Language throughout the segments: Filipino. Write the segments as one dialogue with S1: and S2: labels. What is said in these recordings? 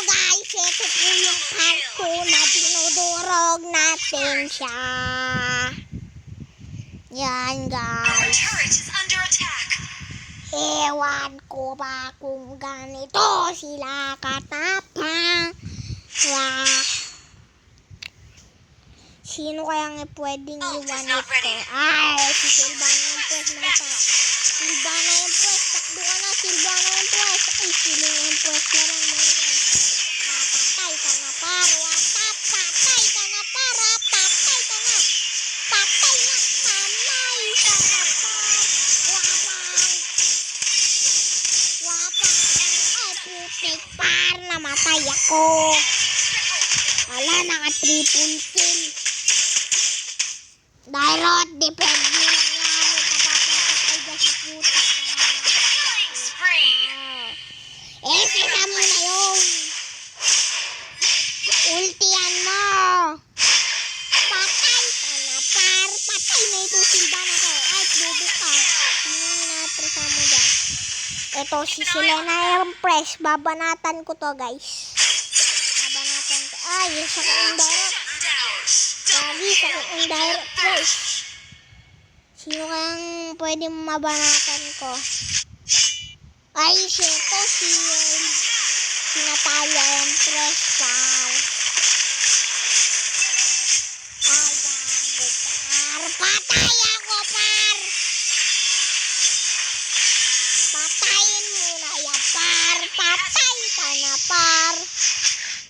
S1: guys, ito po yung part 2 na dinudurog natin siya. Yan guys. Ewan ko ba kung ganito sila katapang. Sino kayang pwedeng iwan ito? Ay, si Silvana yung pwes mga pa. Silvana yung pwes. Takbo ka na, Silvana yung pwes. Ay, siling yung pwes na lang mga guys. Patay ka na para. Patay ka na para. Patay ka na. Patay na. Patay ka na para. Wapang. Ay, putik par. Namatay ako. Wala, naka-triple kill. Dairot, depende lang yan. Papapasakay dyan sa putik. Sira mo na yun. Ultian mo. Patay ka na, par. Patay na ito, Silvana ko. Ay, bubo ka. Sino inatrasa mo dyan? Ito, si Selena yung press. Babanatan ko to, guys. Babanatan ko. Ay, sa ka-indirect. Lagi sa ka-indirect, guys. Sino kayang pwede mabanatan ko? Ay, ito si Natalia yung press, par. Ay, bago, par. Patay ako, par. Patayin mo na yan, par. Patay ka na, par.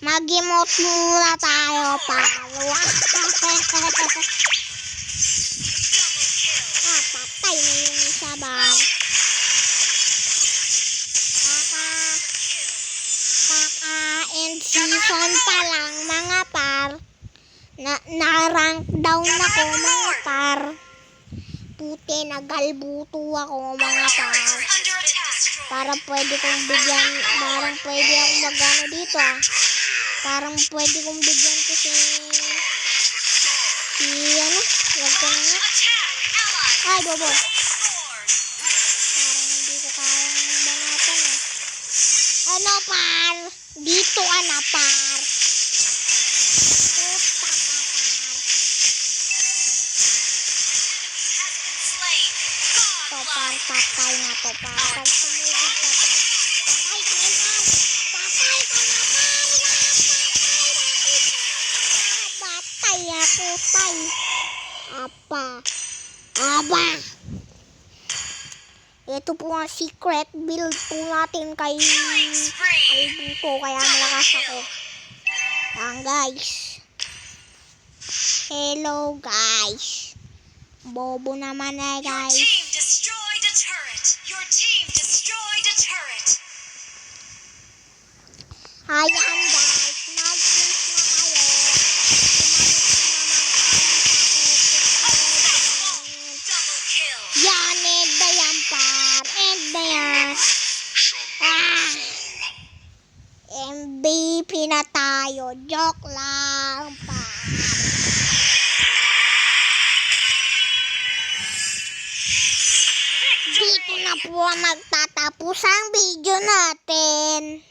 S1: Mag-emote muna tayo, par. Patay na yung isa, par. Kaka-end season pa lang, mga par. Na-rank down ako, mga par. Puti, nagalbuto ako, mga par. Parang pwede kong bigyan, parang pwede akong magano dito, ah. Parang pwede kong bigyan ko si ano, wag ko na nga. Ay, bobo. Parang hindi ko kayang banatan, eh. Ano, par? Dito ka na, par. Puta ka, par. To, par, patay na to, par. Pag sumugod ka, par. Patay ka na, par. Patay ka na, par. Patay ako, tay. Apa. Aba. Ito po ang secret build po natin kay Albuto, kaya malakas ako. Yan guys. Hello guys. Bobo naman eh guys.
S2: Your team destroyed a turret. Your team destroyed a turret.
S1: Ayan guys. Mag-push na kayo.
S2: Double kill.
S1: Yan, end na yan, par. End na yan. MVP na tayo. Joke lang, par. Dito na po magtatapos ang video natin.